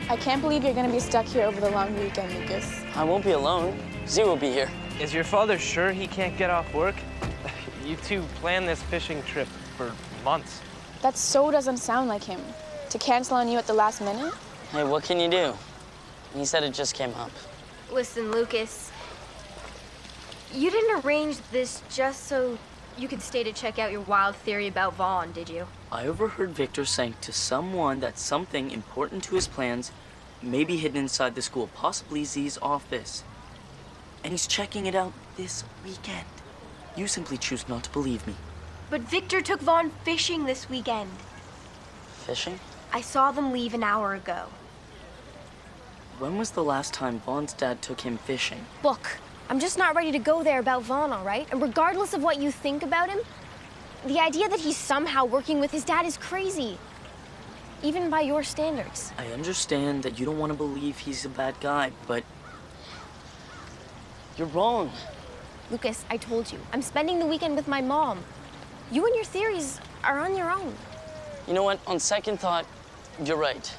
I can't believe you're gonna be stuck here over the long weekend, Lucas. I won't be alone. Z will be here. Is your father sure he can't get off work? You two planned this fishing trip for months. That so doesn't sound like him. To cancel on you at the last minute? Hey, what can you do? He said it just came up. Listen, Lucas, you didn't arrange this just so you could stay to check out your wild theory about Vaughn, did you? I overheard Victor saying to someone that something important to his plans may be hidden inside the school, possibly Z's office. And he's checking it out this weekend. You simply choose not to believe me. But Victor took Vaughn fishing this weekend. Fishing? I saw them leave an hour ago. When was the last time Vaughn's dad took him fishing? Look, I'm just not ready to go there about Vaughn, all right? And regardless of what you think about him, the idea that he's somehow working with his dad is crazy. Even by your standards. I understand that you don't want to believe he's a bad guy, but you're wrong. Lucas, I told you, I'm spending the weekend with my mom. You and your theories are on your own. You know what? On second thought, you're right.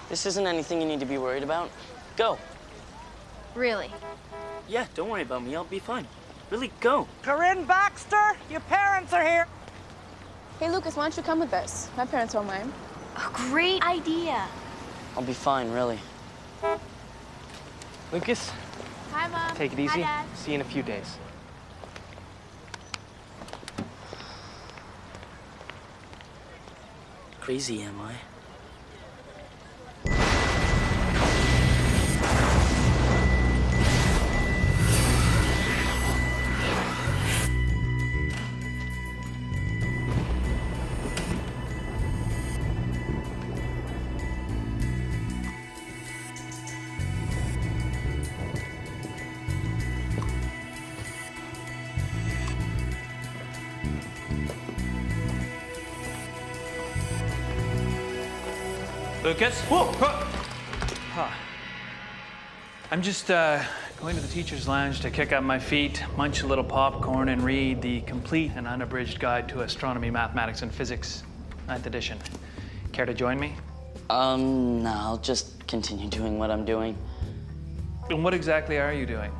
This isn't anything you need to be worried about. Go. Really? Yeah, don't worry about me. I'll be fine. Really, go. Corinne Baxter, your parents are here. Hey, Lucas, why don't you come with us? My parents won't mind. A great idea. I'll be fine, really. Lucas, Hi, Mom. take it easy. Hi, Dad. See you in a few days. Crazy, am I? Lucas? Whoa! Huh. I'm just going to the teacher's lounge to kick up my feet, munch a little popcorn, and read the complete and unabridged guide to astronomy, mathematics, and physics, 9th edition. Care to join me? No, I'll just continue doing what I'm doing. And what exactly are you doing?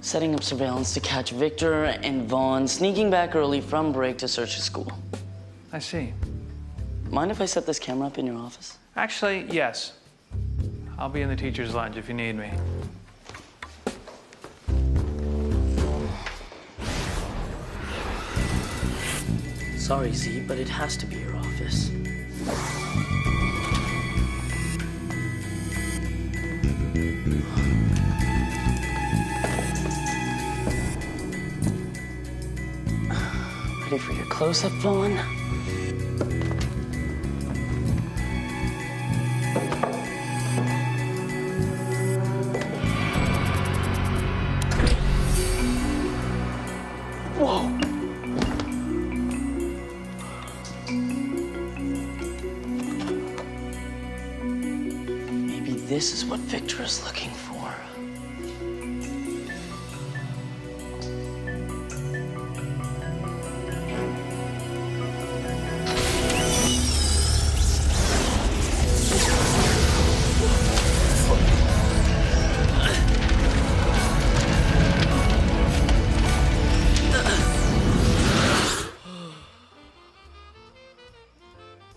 Setting up surveillance to catch Victor and Vaughn sneaking back early from break to search the school. I see. Mind if I set this camera up in your office? Actually, yes. I'll be in the teacher's lounge if you need me. Sorry, Z, but it has to be your office. Ready for your close-up, Vaughn? Whoa! Maybe this is what Victor is looking for.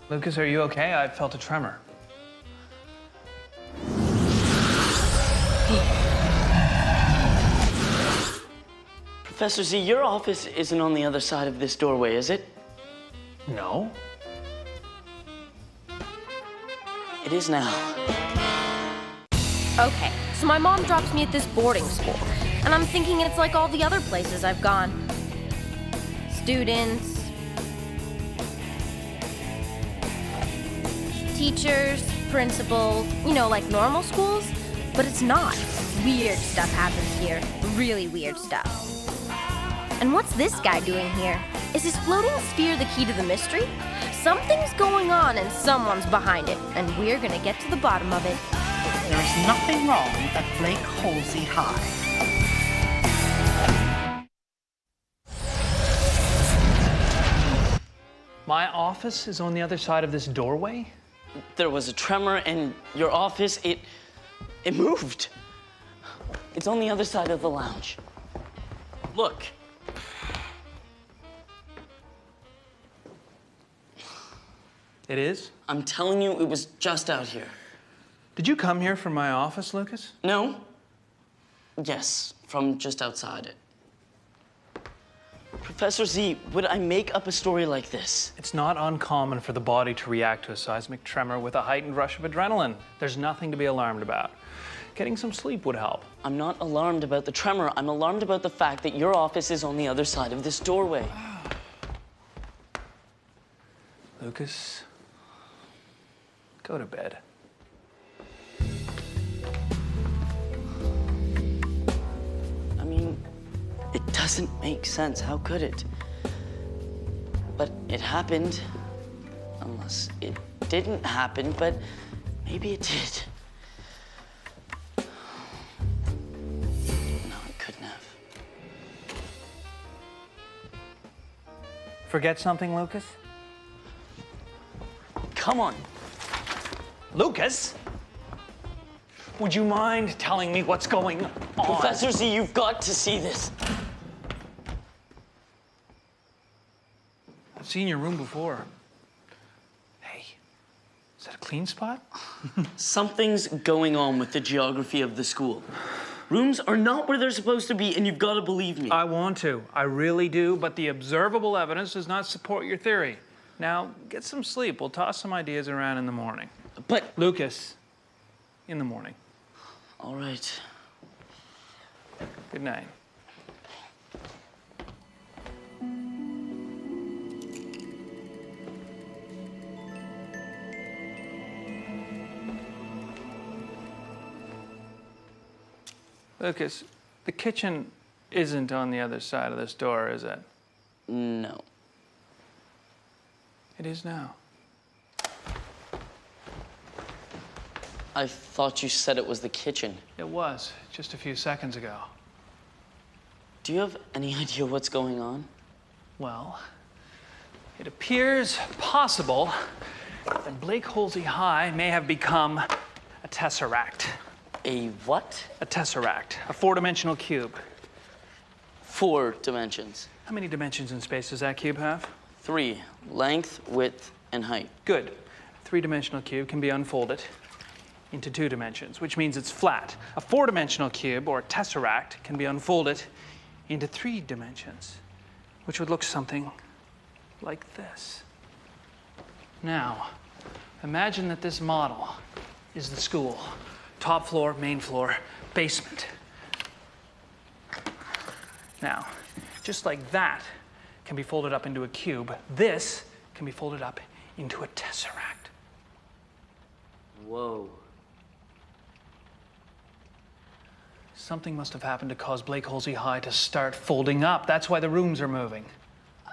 Lucas, are you okay? I felt a tremor. Professor Z, your office isn't on the other side of this doorway, is it? No. It is now. Okay, so my mom drops me at this boarding school, and I'm thinking it's like all the other places I've gone. Students, teachers, principal, you know, like normal schools, but it's not. Weird stuff happens here, really weird stuff. And what's this guy doing here? Is his floating sphere the key to the mystery? Something's going on and someone's behind it, and we're gonna get to the bottom of it. There is nothing wrong at Blake Holsey High. My office is on the other side of this doorway? There was a tremor in your office. It moved. It's on the other side of the lounge. Look. It is? I'm telling you, it was just out here. Did you come here from my office, Lucas? No? Yes, from just outside it. Professor Z, would I make up a story like this? It's not uncommon for the body to react to a seismic tremor with a heightened rush of adrenaline. There's nothing to be alarmed about. Getting some sleep would help. I'm not alarmed about the tremor. I'm alarmed about the fact that your office is on the other side of this doorway. Lucas, go to bed. I mean, it doesn't make sense. How could it? But it happened. Unless it didn't happen, but maybe it did. No, it couldn't have. Forget something, Lucas? Come on. Lucas? Would you mind telling me what's going on? Professor Z, you've got to see this. I've seen your room before. Hey, is that a clean spot? Something's going on with the geography of the school. Rooms are not where they're supposed to be, and you've got to believe me. I want to. I really do, but the observable evidence does not support your theory. Now, get some sleep. We'll toss some ideas around in the morning. But... Lucas, in the morning. All right. Good night. Lucas, the kitchen isn't on the other side of this door, is it? No. It is now. I thought you said it was the kitchen. It was, just a few seconds ago. Do you have any idea what's going on? Well, it appears possible that Blake Holsey High may have become a Tesseract. A what? A Tesseract, a four-dimensional cube. 4 dimensions. How many dimensions in space does that cube have? 3, length, width, and height. Good. A three-dimensional cube can be unfolded into 2 dimensions, which means it's flat. A four-dimensional cube, or tesseract, can be unfolded into 3 dimensions, which would look something like this. Now, imagine that this model is the school. Top floor, main floor, basement. Now, just like that can be folded up into a cube, this can be folded up into a tesseract. Whoa. Something must have happened to cause Blake Holsey High to start folding up. That's why the rooms are moving.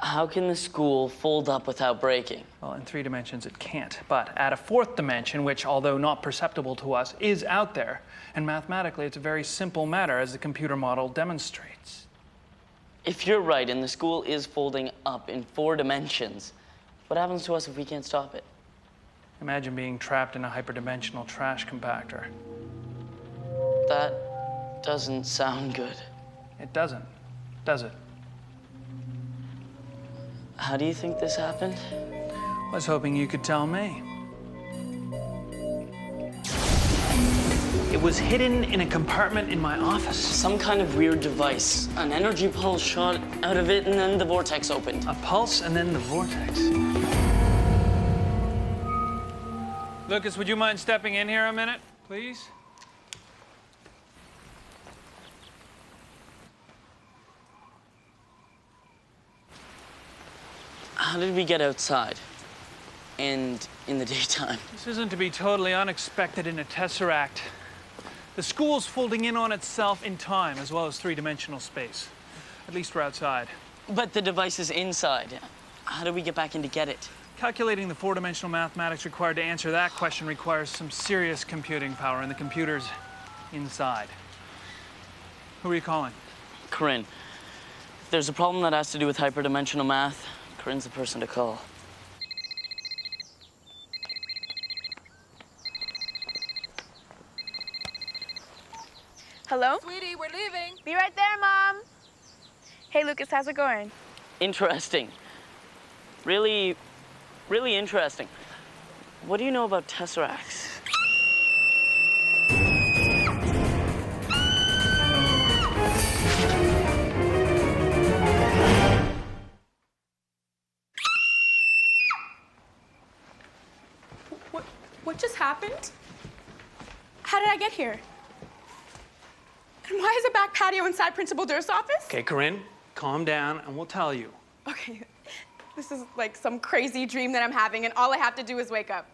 How can the school fold up without breaking? Well, in 3 dimensions it can't, but at a 4th dimension, which, although not perceptible to us, is out there, and mathematically it's a very simple matter, as the computer model demonstrates. If you're right and the school is folding up in 4 dimensions, what happens to us if we can't stop it? Imagine being trapped in a hyperdimensional trash compactor. That doesn't sound good. It doesn't, does it? How do you think this happened? I was hoping you could tell me. It was hidden in a compartment in my office. Some kind of weird device. An energy pulse shot out of it, and then the vortex opened. A pulse and then the vortex. Lucas, would you mind stepping in here a minute, please? How did we get outside? And in the daytime? This isn't to be totally unexpected in a tesseract. The school's folding in on itself in time, as well as 3-dimensional space. At least we're outside. But the device is inside. How do we get back in to get it? Calculating the 4-dimensional mathematics required to answer that question requires some serious computing power, and the computer's inside. Who are you calling? Corinne. If there's a problem that has to do with hyperdimensional math, Corinne's the person to call. Hello? Sweetie, we're leaving. Be right there, Mom. Hey, Lucas, how's it going? Interesting. Really interesting. What do you know about Tesseracts? What just happened? How did I get here? And why is a back patio inside Principal Durst's office? Okay, Corinne, calm down and we'll tell you. Okay, this is like some crazy dream that I'm having, and all I have to do is wake up.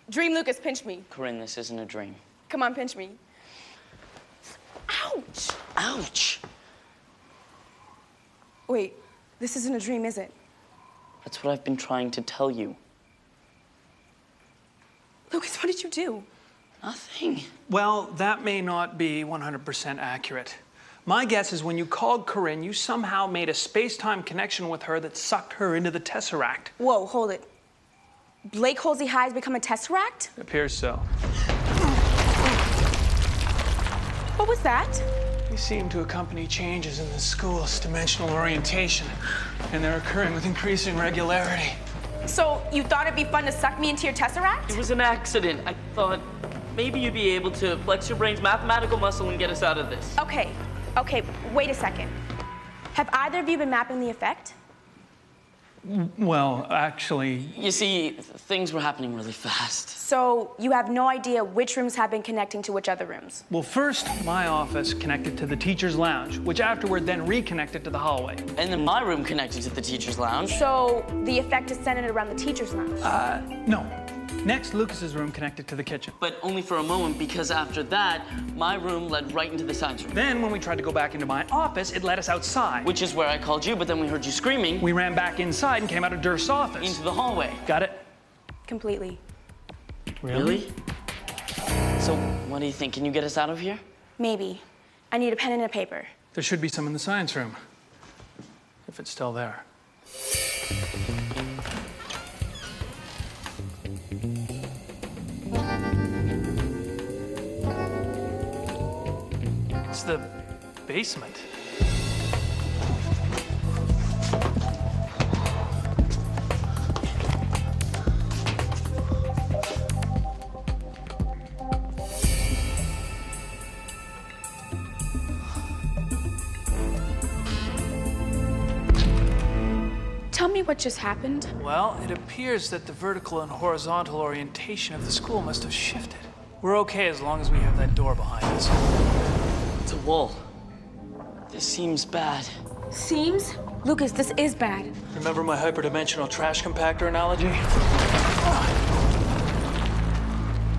Dream Lucas pinched me. Corinne, this isn't a dream. Come on, pinch me. Ouch! Ouch! Wait, this isn't a dream, is it? That's what I've been trying to tell you. Lucas, what did you do? Nothing. Well, that may not be 100% accurate. My guess is when you called Corinne, you somehow made a space-time connection with her that sucked her into the Tesseract. Whoa, hold it. Blake Holsey High has become a Tesseract? It appears so. What was that? They seem to accompany changes in the school's dimensional orientation, and they're occurring with increasing regularity. So you thought it'd be fun to suck me into your Tesseract? It was an accident. I thought maybe you'd be able to flex your brain's mathematical muscle and get us out of this. Okay, wait a second. Have either of you been mapping the effect? Well, actually... You see, things were happening really fast. So you have no idea which rooms have been connecting to which other rooms? Well, first, my office connected to the teacher's lounge, which afterward then reconnected to the hallway. And then my room connected to the teacher's lounge. So the effect is centered around the teacher's lounge? No. Next, Lucas's room connected to the kitchen. But only for a moment, because after that, my room led right into the science room. Then, when we tried to go back into my office, it led us outside. Which is where I called you, but then we heard you screaming. We ran back inside and came out of Durst's office. Into the hallway. Got it? Completely. Really? So, what do you think? Can you get us out of here? Maybe. I need a pen and a paper. There should be some in the science room. If it's still there. It's the basement. Tell me what just happened. Well, it appears that the vertical and horizontal orientation of the school must have shifted. We're okay as long as we have that door behind us. It's a wall. This seems bad. Seems? Lucas, this is bad. Remember my hyperdimensional trash compactor analogy?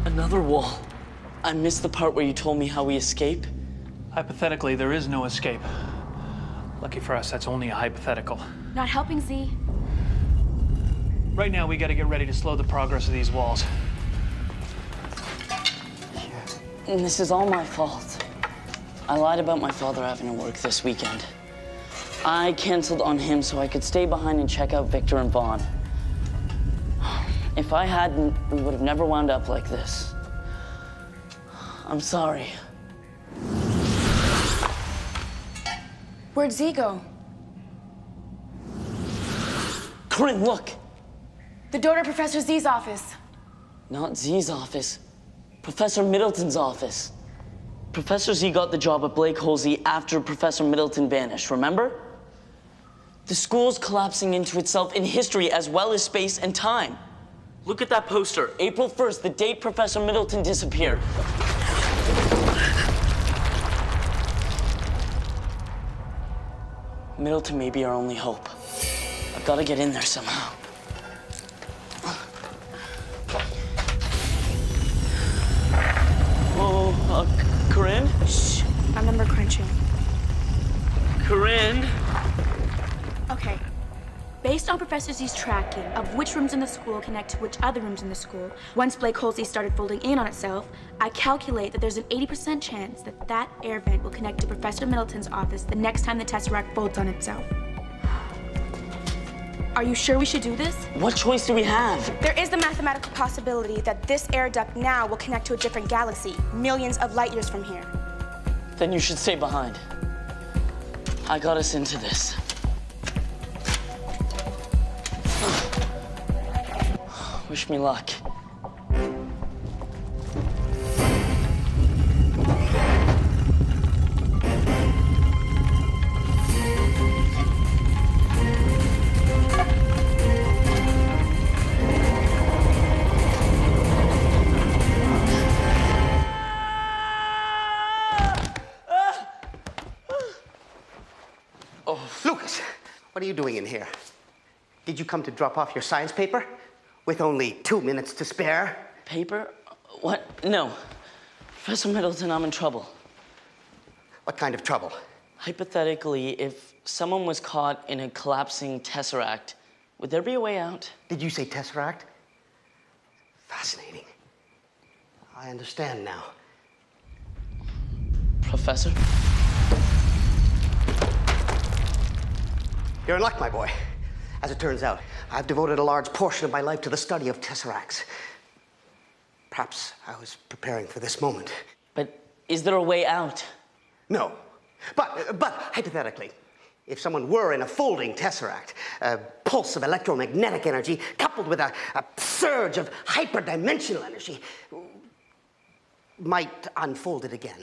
Another wall. I missed the part where you told me how we escape. Hypothetically, there is no escape. Lucky for us, that's only a hypothetical. Not helping, Z. Right now, we gotta get ready to slow the progress of these walls. And this is all my fault. I lied about my father having to work this weekend. I canceled on him so I could stay behind and check out Victor and Vaughn. If I hadn't, we would have never wound up like this. I'm sorry. Where'd Z go? Corinne, look! The door to Professor Z's office. Not Z's office. Professor Middleton's office. Professor Z got the job at Blake Holsey after Professor Middleton vanished, remember? The school's collapsing into itself in history as well as space and time. Look at that poster, April 1st, the date Professor Middleton disappeared. Middleton may be our only hope. I've got to get in there somehow. Oh, Corinne? Shh, I'm number crunching. Corinne? Okay. Based on Professor Z's tracking of which rooms in the school connect to which other rooms in the school, once Blake Holsey started folding in on itself, I calculate that there's an 80% chance that that air vent will connect to Professor Middleton's office the next time the Tesseract folds on itself. Are you sure we should do this? What choice do we have? There is the mathematical possibility that this air duct now will connect to a different galaxy, millions of light years from here. Then you should stay behind. I got us into this. Wish me luck. Lucas, what are you doing in here? Did you come to drop off your science paper with only 2 minutes to spare? Paper? What? No. Professor Middleton, I'm in trouble. What kind of trouble? Hypothetically, if someone was caught in a collapsing Tesseract, would there be a way out? Did you say Tesseract? Fascinating. I understand now. Professor? You're in luck, my boy. As it turns out, I've devoted a large portion of my life to the study of Tesseracts. Perhaps I was preparing for this moment. But is there a way out? No. But hypothetically, if someone were in a folding Tesseract, a pulse of electromagnetic energy coupled with a surge of hyperdimensional energy might unfold it again.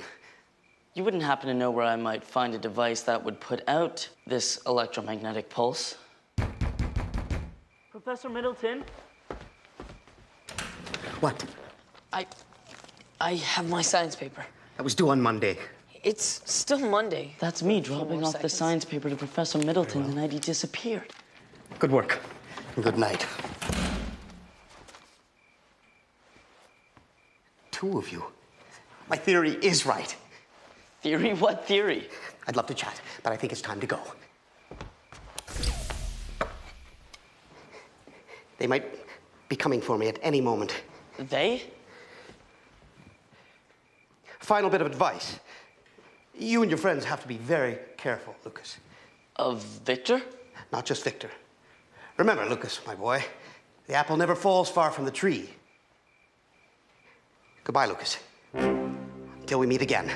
You wouldn't happen to know where I might find a device that would put out this electromagnetic pulse? Professor Middleton? What? I have my science paper. That was due on Monday. It's still Monday. That's me dropping off the science paper to Professor Middleton the night he disappeared. Good work. And good night. 2 of you. My theory is right. Theory? What theory? I'd love to chat, but I think it's time to go. They might be coming for me at any moment. They? Final bit of advice. You and your friends have to be very careful, Lucas. Of Victor? Not just Victor. Remember, Lucas, my boy, the apple never falls far from the tree. Goodbye, Lucas. Until we meet again.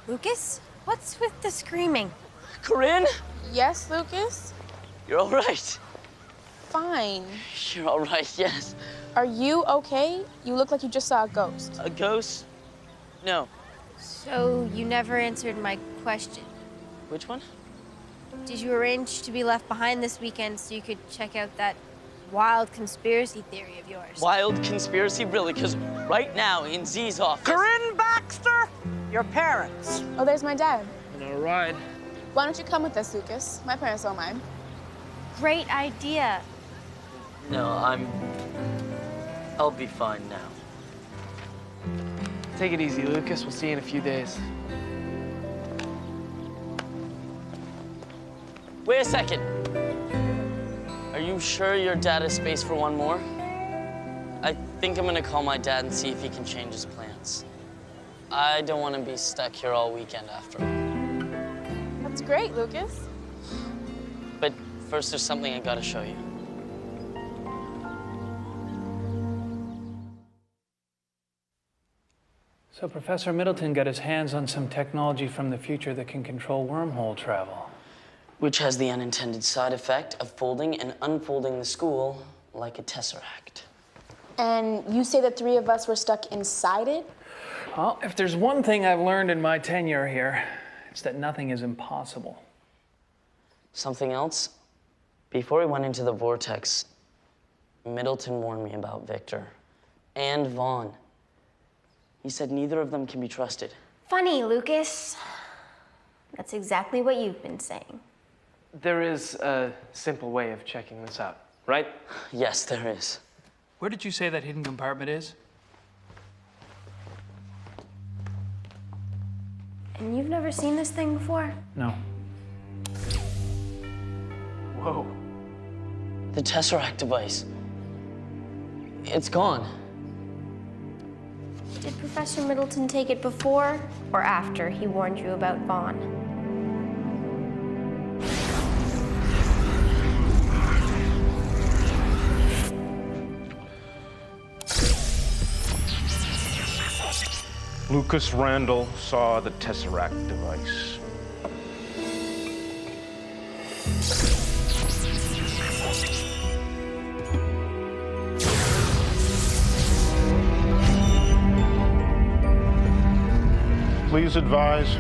Lucas, what's with the screaming? Corinne? Yes, Lucas? You're all right. Fine. You're all right, yes. Are you okay? You look like you just saw a ghost. A ghost? No. So you never answered my question. Which one? Did you arrange to be left behind this weekend so you could check out that wild conspiracy theory of yours? Wild conspiracy? Really? Because right now in Z's office... Corinne Baxter, your parents. Oh, there's my dad. All right. Why don't you come with us, Lucas? My parents don't mind. Great idea. No, I'll be fine now. Take it easy, Lucas. We'll see you in a few days. Wait a second. Are you sure your dad has space for one more? I think I'm gonna call my dad and see if he can change his plans. I don't want to be stuck here all weekend after all. That's great, Lucas. But first, there's something I gotta show you. So Professor Middleton got his hands on some technology from the future that can control wormhole travel. Which has the unintended side effect of folding and unfolding the school like a Tesseract. And you say the 3 of us were stuck inside it? Well, if there's one thing I've learned in my tenure here, it's that nothing is impossible. Something else? Before we went into the vortex, Middleton warned me about Victor and Vaughn. He said neither of them can be trusted. Funny, Lucas. That's exactly what you've been saying. There is a simple way of checking this out, right? Yes, there is. Where did you say that hidden compartment is? And you've never seen this thing before? No. Whoa. The Tesseract device. It's gone. Did Professor Middleton take it before or after he warned you about Vaughn? Lucas Randall saw the Tesseract device. Please advise